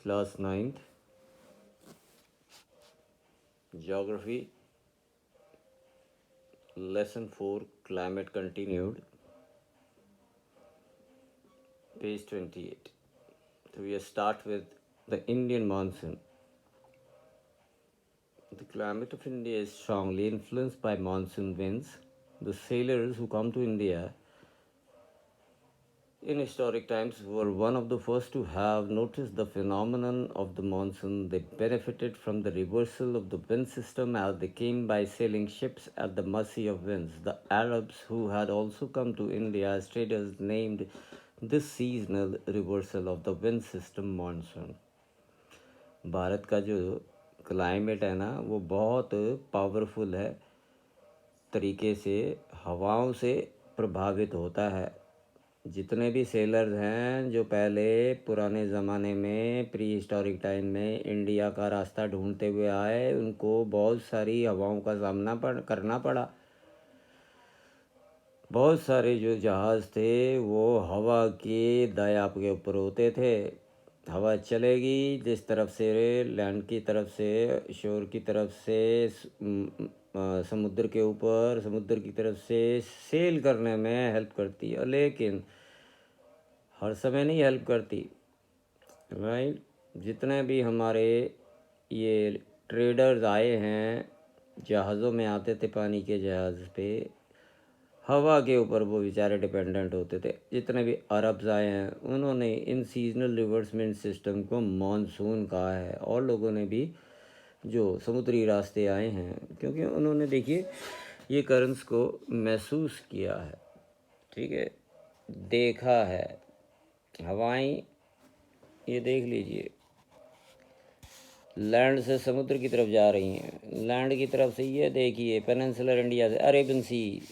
class 9th, Geography, Lesson 4, Climate Continued, page 28. So we start with the Indian monsoon. The climate of India is strongly influenced by monsoon winds. The sailors who come to India in historic times were one of the first to have noticed the phenomenon of the monsoon. They benefited from the reversal of the wind system as they came by sailing ships at the mercy of winds. The Arabs, who had also come to India as traders, named this seasonal reversal of the wind system monsoon. Bharat का जो climate है ना वो बहुत powerful है तरीके से हवाओं से प्रभावित होता है। जितने भी सेलर्स हैं जो पहले पुराने ज़माने में प्री हिस्टोरिक टाइम में इंडिया का रास्ता ढूंढते हुए आए, उनको बहुत सारी हवाओं का सामना करना पड़ा। बहुत सारे जो जहाज़ थे वो हवा के दायाब के ऊपर होते थे। हवा चलेगी जिस तरफ से लैंड की तरफ से, शोर की तरफ से, समुद्र के ऊपर, समुद्र की तरफ से सेल करने में हेल्प करती है, लेकिन हर समय नहीं हेल्प करती, राइट। जितने भी हमारे ये ट्रेडर्स आए हैं, जहाज़ों में आते थे, पानी के जहाज़ पे, हवा के ऊपर वो बेचारे डिपेंडेंट होते थे। जितने भी अरब्स आए हैं उन्होंने इन सीजनल रिवर्समेंट सिस्टम को मानसून कहा है। और लोगों ने भी जो समुद्री रास्ते आए हैं, क्योंकि उन्होंने देखिए ये करंट्स को महसूस किया है, ठीक है, देखा है। हवाएं ये देख लीजिए, लैंड से समुद्र की तरफ जा रही हैं, लैंड की तरफ से ये देखिए पेनिनसुलर इंडिया से अरेबियन सी,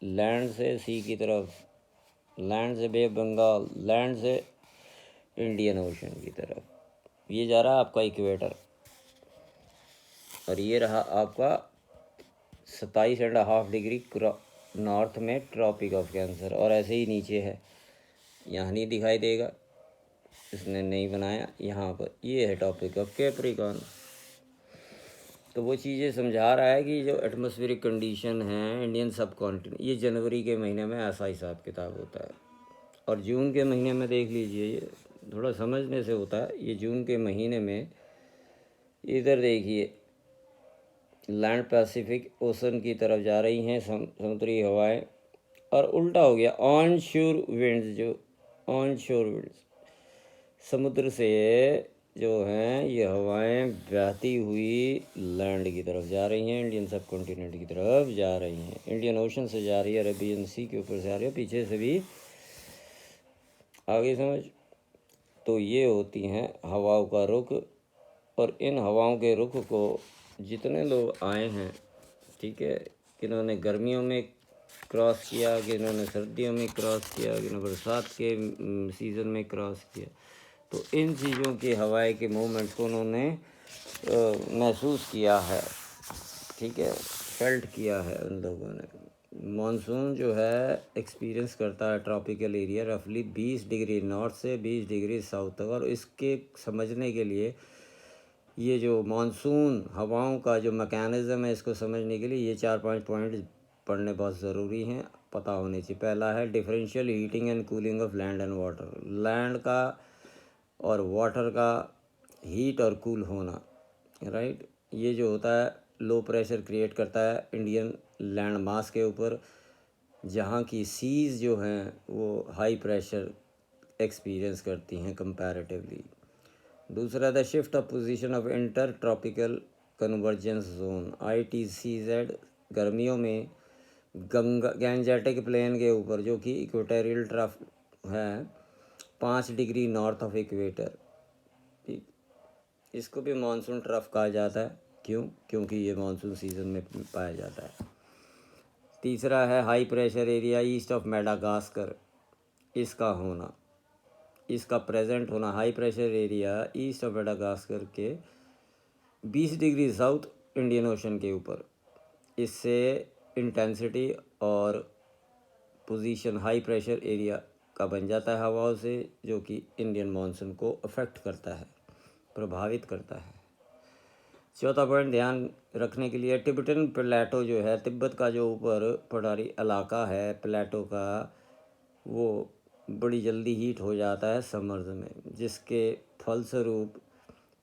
लैंड से सी की तरफ, लैंड से बे ऑफ बंगाल, लैंड से इंडियन ओशन की तरफ, ये जा रहा आपका इक्वेटर, और ये रहा आपका 27.5 डिग्री नॉर्थ में ट्रॉपिक ऑफ कैंसर। और ऐसे ही नीचे है, यहाँ नहीं दिखाई देगा, इसने नहीं बनाया, यहाँ पर ये है टॉपिक ऑफ कैप्रिकॉर्न। तो वो चीज़ें समझा रहा है कि जो एटमॉस्फेरिक कंडीशन है इंडियन सब कॉन्टिनेंट, ये जनवरी के महीने में ऐसा हिसाब किताब होता है। और जून के महीने में देख लीजिए, ये थोड़ा समझने से होता है। ये जून के महीने में इधर देखिए लैंड पैसिफिक ओशन की तरफ जा रही हैं समुद्री हवाएं, और उल्टा हो गया ऑन शोर विंड्स, जो ऑन शोर विंड्स समुद्र से जो हैं ये हवाएं बहती हुई लैंड की तरफ जा रही हैं, इंडियन सब कॉन्टिनेंट की तरफ जा रही हैं। इंडियन ओशन से जा रही है, अरेबियन सी के ऊपर से आ रही है, पीछे से भी आगे समझ। तो ये होती हैं हवाओं का रुख, और इन हवाओं के रुख को जितने लोग आए हैं, ठीक है, किन्होंने गर्मियों में क्रॉस किया, किन्होंने सर्दियों में क्रॉस किया, किन्होंने बरसात के सीज़न में क्रॉस किया, तो इन चीज़ों की हवाएं के मूवमेंट्स को उन्होंने महसूस किया है, ठीक है, फेल्ट किया है उन लोगों ने। मानसून जो है एक्सपीरियंस करता है ट्रॉपिकल एरिया रफली 20 डिग्री नॉर्थ से 20 डिग्री साउथ तक। और इसके समझने के लिए ये जो मानसून हवाओं का जो मैकेनिज़्म है, इसको समझने के लिए ये 4-5 पॉइंट पढ़ने बहुत ज़रूरी हैं, पता होने चाहिए। पहला है differential heating and cooling of land and water, land का और वाटर का हीट और कूल होना, राइट। ये जो होता है लो प्रेशर क्रिएट करता है इंडियन लैंड मास के ऊपर, जहाँ की सीज़ जो हैं वो हाई प्रेशर एक्सपीरियंस करती हैं कंपैरेटिवली। दूसरा the shift of position of inter tropical convergence zone, ITCZ, गर्मियों में गैंजेटिक प्लेन के ऊपर जो कि इक्वेटोरियल ट्रफ है 5 डिग्री नॉर्थ ऑफ इक्वेटर, ठीक, इसको भी मानसून ट्रफ कहा जाता है। क्यों? क्योंकि ये मानसून सीज़न में पाया जाता है। तीसरा है high pressure area east of Madagascar, इसका होना, इसका प्रेजेंट होना, high pressure area east of Madagascar के 20 डिग्री साउथ इंडियन ओशन के ऊपर, इससे इंटेंसिटी और पोजीशन हाई प्रेशर एरिया का बन जाता है हवाओं से, जो कि इंडियन मानसून को अफेक्ट करता है। प्रभावित करता है। चौथा पॉइंट ध्यान रखने के लिए, तिब्बतन प्लेटो जो है, तिब्बत का जो ऊपर पठारी इलाका है प्लेटो का, वो बड़ी जल्दी हीट हो जाता है समर्स में, जिसके फलस्वरूप,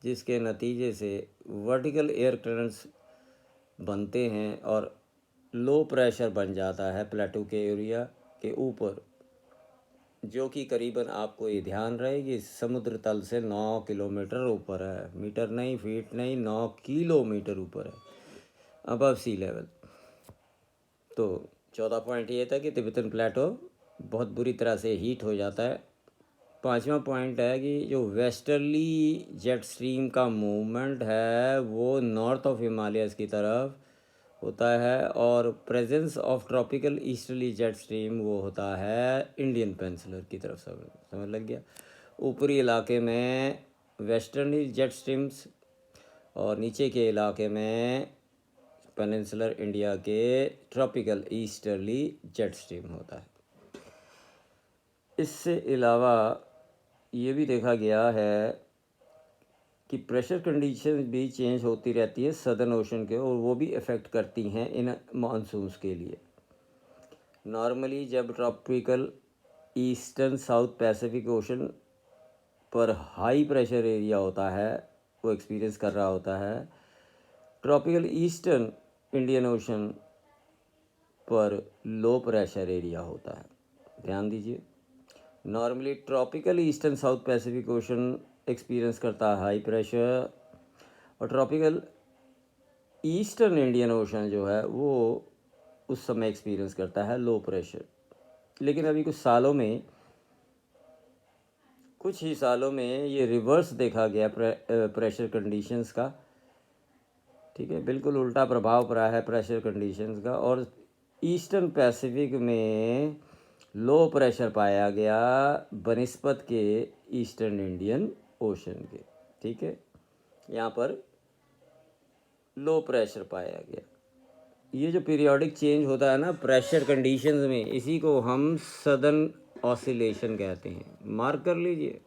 जिसके नतीजे से वर्टिकल एयर करंट्स बनते हैं और लो प्रेशर बन जाता है प्लेटो के एरिया के ऊपर, जो कि करीबन, आपको ये ध्यान रहे कि समुद्र तल से 9 किलोमीटर ऊपर है, मीटर नहीं, फीट नहीं, 9 किलोमीटर ऊपर है, अबव सी लेवल। तो चौथा पॉइंट ये था कि तिब्बतन प्लेटो बहुत बुरी तरह से हीट हो जाता है। पांचवा पॉइंट है कि जो वेस्टर्ली जेट स्ट्रीम का मूवमेंट है वो नॉर्थ ऑफ हिमालयस की तरफ होता है, और presence of tropical easterly jet stream वो होता है इंडियन पेनिनसुलर की तरफ। समझ लग गया। ऊपरी इलाके में वेस्टर्ली जेट स्ट्रीम्स और नीचे के इलाके में पेनिनसुलर इंडिया के ट्रॉपिकल ईस्टर्ली जेट स्ट्रीम होता है। इससे अलावा ये भी देखा गया है कि प्रेशर कंडीशन भी चेंज होती रहती है सदर्न ओशन के, और वो भी इफ़ेक्ट करती हैं इन मानसून्स के लिए। नॉर्मली जब tropical eastern south Pacific ocean पर हाई प्रेशर एरिया होता है, वो एक्सपीरियंस कर रहा होता है, ट्रॉपिकल ईस्टर्न इंडियन ओशन पर लो प्रेशर एरिया होता है। ध्यान दीजिए, normally tropical eastern south Pacific ocean experience करता है हाई प्रेशर, और ट्रॉपिकल ईस्टर्न इंडियन ओशन जो है वो उस समय एक्सपीरियंस करता है लो प्रेशर। लेकिन अभी कुछ ही सालों में ये रिवर्स देखा गया प्रेशर कंडीशंस का। ठीक है, बिल्कुल उल्टा प्रभाव पड़ा है प्रेशर कंडीशंस का, और ईस्टर्न पैसिफिक में लो प्रेशर पाया गया बनिस्पत के ईस्टर्न इंडियन ओशन के। ठीक है, यहाँ पर लो प्रेशर पाया गया। ये जो पीरियोडिक चेंज होता है ना प्रेशर कंडीशंस में, इसी को हम सदर्न ऑसिलेशन कहते हैं। मार्क कर लीजिए,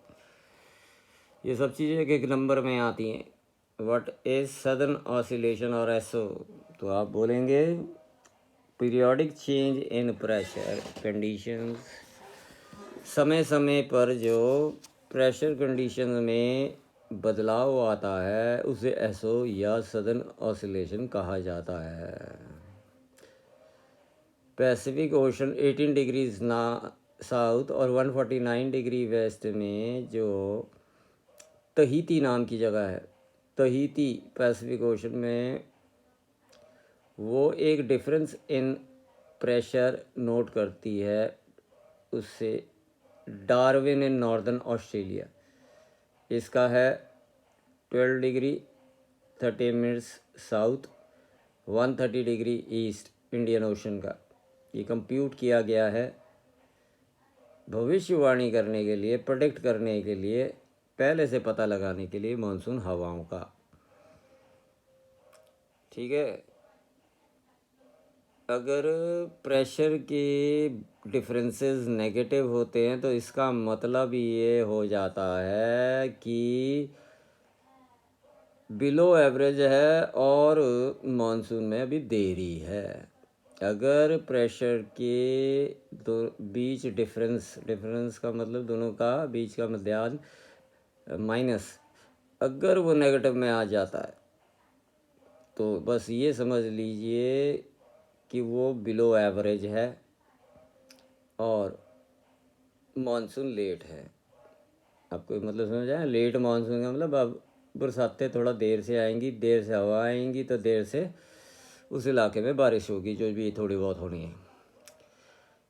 ये सब चीज़ें एक एक नंबर में आती हैं। व्हाट इज सदर्न ऑसिलेशन और एसओ, तो आप बोलेंगे periodic change in pressure conditions, समय समय पर जो प्रेशर कंडीशन में बदलाव आता है उसे एसओ या सदर्न ऑसिलेशन कहा जाता है। पैसिफिक ओशन 18 डिग्रीज साउथ और 149 डिग्री वेस्ट में जो तहीती नाम की जगह है, तहीती पैसिफिक ओशन में, वो एक डिफरेंस इन प्रेशर नोट करती है उससे डार्विन इन नॉर्दर्न ऑस्ट्रेलिया। इसका है 12 degree 30 minutes south, 130 degree east Indian ocean का। ये कंप्यूट किया गया है भविष्यवाणी करने के लिए, प्रेडिक्ट करने के लिए, पहले से पता लगाने के लिए मानसून हवाओं का। ठीक है, अगर प्रेशर के डिफरेंसेस नेगेटिव होते हैं तो इसका मतलब ये हो जाता है कि बिलो एवरेज है और मानसून में अभी देरी है। अगर प्रेशर के दो बीच डिफरेंस का मतलब दोनों का बीच का मध्यान माइनस, अगर वो नेगेटिव में आ जाता है तो बस ये समझ लीजिए कि वो बिलो एवरेज है और मानसून लेट है। आपको मतलब समझ आया, लेट मानसून का मतलब अब बरसातें थोड़ा देर से आएंगी, देर से हवा आएंगी तो देर से उस इलाके में बारिश होगी, जो भी थोड़ी बहुत होनी है।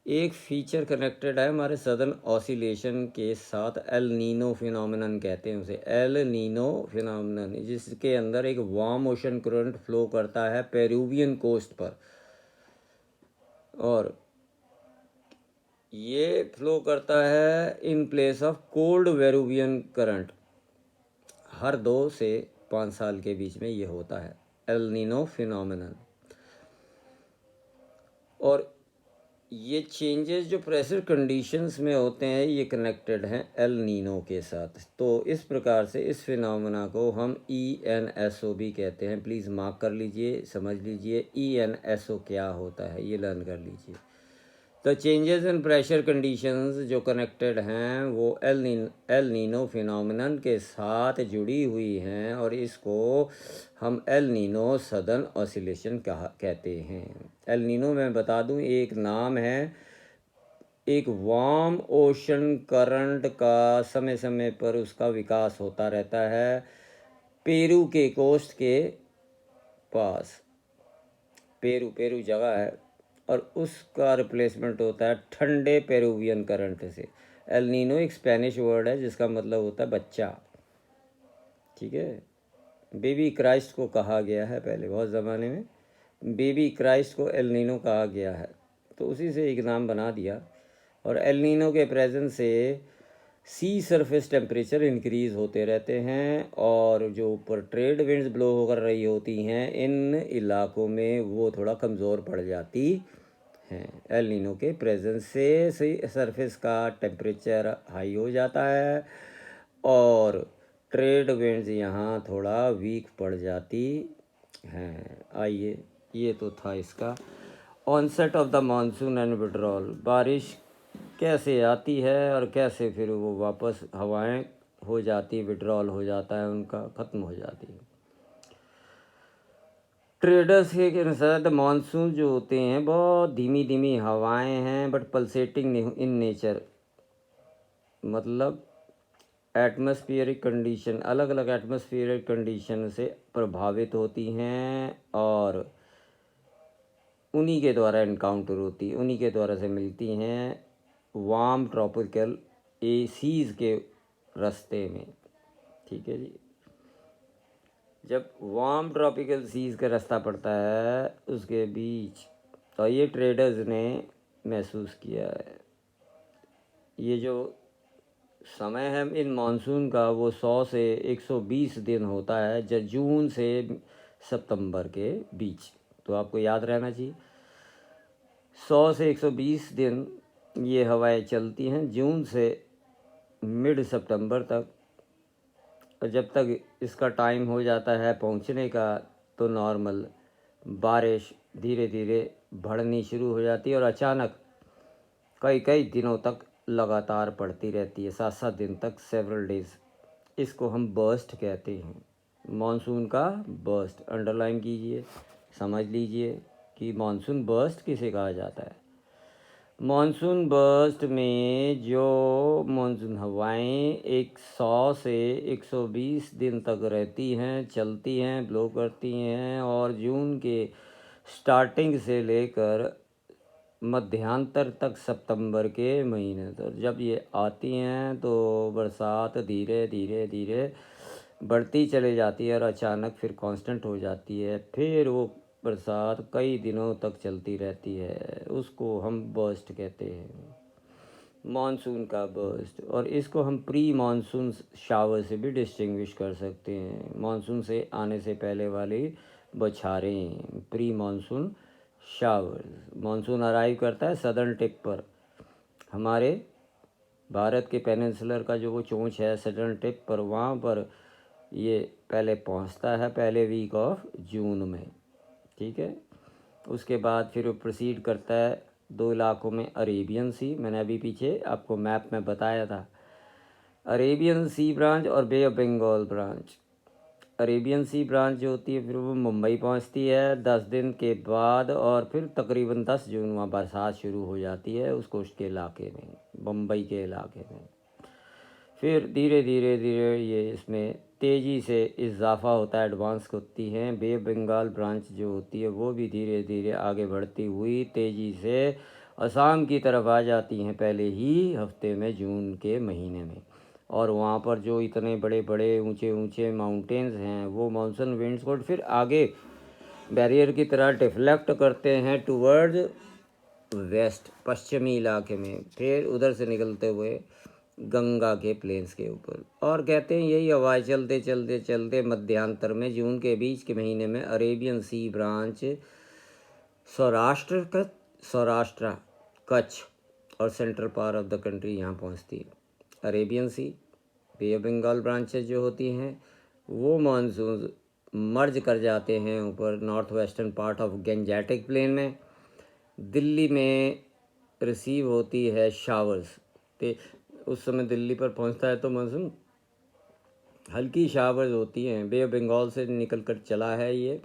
एक फीचर कनेक्टेड है हमारे सदर्न ऑसिलेशन के साथ, एल नीनो फिनोमिनन कहते हैं उसे, एल नीनो फिनोमिनन, जिसके अंदर एक वार्म ओशन करंट फ्लो करता है पेरुवियन कोस्ट पर, और ये फ्लो करता है in place of cold Peruvian current. हर 2 से 5 साल के बीच में ये होता है एल नीनो फिनोमिनन। और ये चेंजेस जो प्रेशर कंडीशंस में होते हैं ये कनेक्टेड हैं एल नीनो के साथ। तो इस प्रकार से इस फिनोमेना को हम ENSO भी कहते हैं। प्लीज़ मार्क कर लीजिए, समझ लीजिए ENSO क्या होता है, ये लर्न कर लीजिए। तो चेंजेस इन प्रेशर कंडीशंस जो कनेक्टेड हैं वो एल नीनो फिनोमेनन के साथ जुड़ी हुई हैं और इसको हम एल नीनो सदर्न ऑसिलेशन कहते हैं। एल नीनो मैं बता दूं एक नाम है, एक वार्म ओशन करंट का समय समय पर उसका विकास होता रहता है पेरू के कोस्ट के पास। पेरू जगह है और उसका रिप्लेसमेंट होता है ठंडे पेरुवियन करंट से। एल नीनो एक स्पेनिश वर्ड है जिसका मतलब होता है बच्चा, ठीक है। बेबी क्राइस्ट को कहा गया है पहले बहुत ज़माने में, बेबी क्राइस्ट को एल नीनो कहा गया है, तो उसी से एक नाम बना दिया। और एल नीनो के प्रेजेंस से सी सरफेस टेम्परेचर इंक्रीज़ होते रहते हैं और जो ऊपर ट्रेड विंड्स ब्लो होकर रही होती हैं इन इलाकों में वो थोड़ा कमज़ोर पड़ जाती हैं। एल नीनो के प्रेजेंस से सी सरफेस का टेम्परेचर हाई हो जाता है और ट्रेड विंड्स यहाँ थोड़ा वीक पड़ जाती हैं। आइए, ये तो था इसका onset of the monsoon and withdrawal. बारिश कैसे आती है और कैसे फिर वो वापस हवाएं हो जाती, विड्रॉल हो जाता है, उनका ख़त्म हो जाती है। ट्रेडर्स के अनुसार द मानसून जो होते हैं बहुत धीमी धीमी हवाएं हैं बट पल्सेटिंग इन नेचर, मतलब एटमॉस्फेरिक कंडीशन, अलग अलग एटमॉस्फेरिक कंडीशन से प्रभावित होती हैं और उन्हीं के द्वारा इनकाउंटर होती, उन्हीं के द्वारा से मिलती हैं वार्म ट्रॉपिकल सीज़ के रास्ते में, ठीक है जी। जब वार्म ट्रॉपिकल सीज़ का रास्ता पड़ता है उसके बीच, तो ये ट्रेडर्स ने महसूस किया है। ये जो समय है इन मानसून का वो 100 से 120 दिन होता है, जून से सितंबर के बीच, तो आपको याद रहना चाहिए 100 से 120 दिन ये हवाएं चलती हैं जून से मिड सितंबर तक। और जब तक इसका टाइम हो जाता है पहुंचने का तो नॉर्मल बारिश धीरे धीरे बढ़नी शुरू हो जाती है और अचानक कई कई दिनों तक लगातार पड़ती रहती है, 7-7 दिन तक, सेवरल डेज। इसको हम बर्स्ट कहते हैं, मानसून का बर्स्ट। अंडरलाइन कीजिए, समझ लीजिए कि मानसून बर्स्ट किसे कहा जाता है। मानसून बर्स्ट में जो मानसून हवाएं 100 से 120 दिन तक रहती हैं, चलती हैं, ब्लो करती हैं और जून के स्टार्टिंग से लेकर मध्यांतर तक सितंबर के महीने तक जब ये आती हैं तो बरसात धीरे धीरे धीरे बढ़ती चली जाती है और अचानक फिर कांस्टेंट हो जाती है। फिर वो बरसात कई दिनों तक चलती रहती है, उसको हम बर्स्ट कहते हैं, मानसून का बर्स्ट। और इसको हम प्री मानसून शावर से भी डिस्टिंग्विश कर सकते हैं, मानसून से आने से पहले वाली बौछारें, pre monsoon showers. Monsoon arrive करता है सदर्न टिप पर, हमारे भारत के पेनिनसुलर का जो वो चोंच है सदर्न टिप पर, वहाँ पर ये पहले पहुँचता है पहले वीक ऑफ जून में, ठीक है। उसके बाद फिर वो प्रोसीड करता है 2 इलाकों में, अरेबियन सी, मैंने अभी पीछे आपको मैप में बताया था, अरेबियन सी ब्रांच और bay of Bengal branch. Arabian sea branch जो होती है फिर वो मुंबई पहुंचती है 10 दिन के बाद और फिर तकरीबन 10 जून वहाँ बरसात शुरू हो जाती है उस कोस्ट के इलाके में, मुंबई के इलाके में। फिर धीरे धीरे धीरे ये इसमें तेज़ी से इजाफा होता है, एडवांस होती हैं। बे बंगाल ब्रांच जो होती है वो भी धीरे धीरे आगे बढ़ती हुई तेज़ी से असम की तरफ आ जाती हैं पहले ही हफ्ते में जून के महीने में। और वहाँ पर जो इतने बड़े बड़े ऊंचे ऊंचे माउंटेन्स हैं वो मानसून विंड्स को फिर आगे बैरियर की तरह डिफ्लेक्ट करते हैं टूवर्ड वेस्ट, पश्चिमी इलाके में, फिर उधर से निकलते हुए गंगा के प्लेन्स के ऊपर। और कहते हैं यही हवाएं चलते चलते चलते मध्यांतर में जून के बीच के महीने में Arabian sea branch Saurashtra Kutch और central part of the country यहाँ पहुँचती है। Arabian sea, bay of Bengal branches जो होती हैं वो मानसून मर्ज कर जाते हैं ऊपर north western part of Gangetic plain में। दिल्ली में रिसीव होती है शावर्स, तो उस समय दिल्ली पर पहुंचता है तो मानसून हल्की शावर्स होती हैं। बे ऑफ बंगाल से निकल कर चला है ये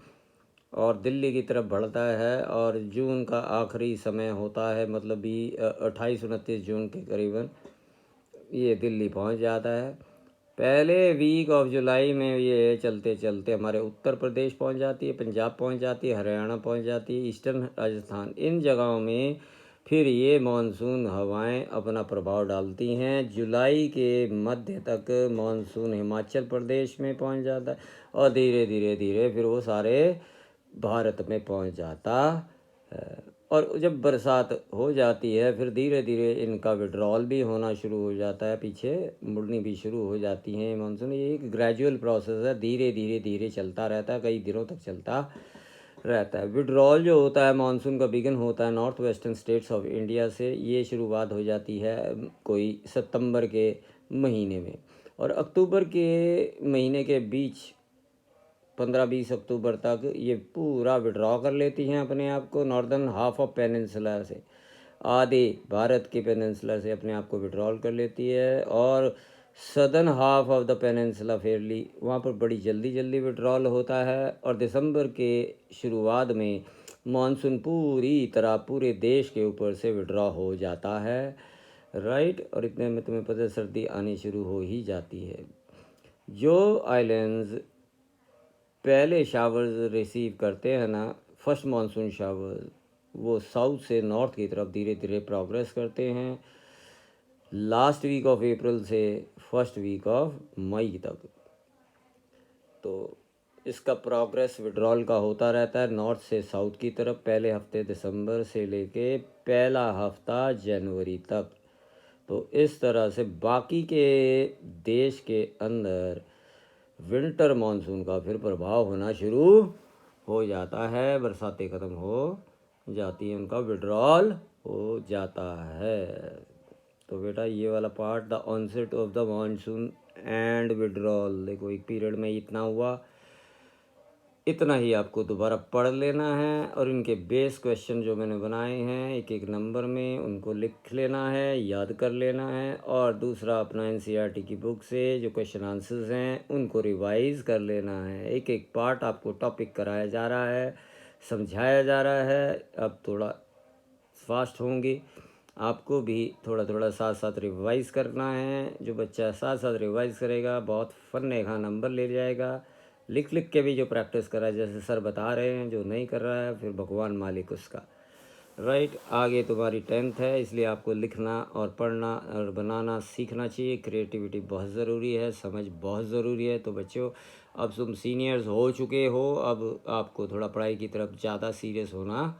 और दिल्ली की तरफ बढ़ता है और जून का आखिरी समय होता है, मतलब 28-29 जून के करीबन ये दिल्ली पहुंच जाता है। पहले वीक ऑफ जुलाई में ये चलते चलते हमारे उत्तर प्रदेश पहुंच जाती है, पंजाब पहुंच जाती है, हरियाणा पहुंच जाती है, ईस्टर्न राजस्थान, इन जगहों में फिर ये मानसून हवाएं अपना प्रभाव डालती हैं। जुलाई के मध्य तक मानसून हिमाचल प्रदेश में पहुंच जाता है और धीरे धीरे धीरे फिर वो सारे भारत में पहुंच जाता है। और जब बरसात हो जाती है फिर धीरे धीरे इनका विड्रॉल भी होना शुरू हो जाता है, पीछे मुड़नी भी शुरू हो जाती हैं मानसून। ये एक ग्रेजुअल प्रोसेस है, धीरे धीरे धीरे चलता रहता है, कई दिनों तक चलता रहता है। विड्रॉल जो होता है मानसून का बिगिन होता है north western states of India से। ये शुरुआत हो जाती है कोई सितंबर के महीने में और अक्टूबर के महीने के बीच 15-20 अक्टूबर तक ये पूरा विड्रॉ कर लेती हैं अपने आप को नॉर्दर्न हाफ ऑफ पेनिनसुला से, आधे भारत के पेनिनसुला से अपने आप को विड्रॉल कर लेती है। और southern half of the peninsula Fairlie वहाँ पर बड़ी जल्दी जल्दी विड्रॉल होता है और दिसंबर के शुरुआत में मानसून पूरी तरह पूरे देश के ऊपर से विड्रॉ हो जाता है, राइट। और इतने में तुम्हें पता है सर्दी आनी शुरू हो ही जाती है। जो आइलैंड्स पहले शावर्स रिसीव करते हैं ना, फर्स्ट मानसून शावर्स, वो साउथ से नॉर्थ की तरफ धीरे धीरे प्रोग्रेस करते हैं लास्ट वीक ऑफ अप्रैल से फर्स्ट वीक ऑफ मई तक। तो इसका प्रोग्रेस विड्रॉल का होता रहता है नॉर्थ से साउथ की तरफ, पहले हफ्ते दिसंबर से लेके पहला हफ्ता जनवरी तक। तो इस तरह से बाकी के देश के अंदर विंटर मानसून का फिर प्रभाव होना शुरू हो जाता है, बरसातें ख़त्म हो जाती हैं, उनका विड्रॉल हो जाता है। तो बेटा ये वाला part the onset of the monsoon and withdrawal, देखो एक पीरियड में इतना हुआ, इतना ही आपको दोबारा पढ़ लेना है और इनके बेस क्वेश्चन जो मैंने बनाए हैं एक एक नंबर में उनको लिख लेना है, याद कर लेना है। और दूसरा अपना एनसीईआरटी की बुक से जो क्वेश्चन आंसर्स हैं उनको रिवाइज कर लेना है। एक एक पार्ट आपको टॉपिक कराया जा रहा है, समझाया जा रहा है। अब थोड़ा फास्ट होंगे, आपको भी थोड़ा थोड़ा साथ साथ रिवाइज़ करना है। जो बच्चा साथ साथ रिवाइज़ करेगा बहुत फन खा नंबर ले जाएगा। लिख लिख के भी जो प्रैक्टिस कर रहा है जैसे सर बता रहे हैं, जो नहीं कर रहा है फिर भगवान मालिक उसका, राइट। आगे तुम्हारी 10th है, इसलिए आपको लिखना और पढ़ना और बनाना सीखना चाहिए। क्रिएटिविटी बहुत ज़रूरी है, समझ बहुत ज़रूरी है। तो बच्चों अब तुम सीनियर्स हो चुके हो, अब आपको थोड़ा पढ़ाई की तरफ ज़्यादा सीरियस होना,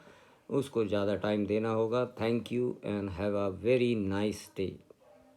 उसको ज़्यादा टाइम देना होगा। Thank you and have a very nice day.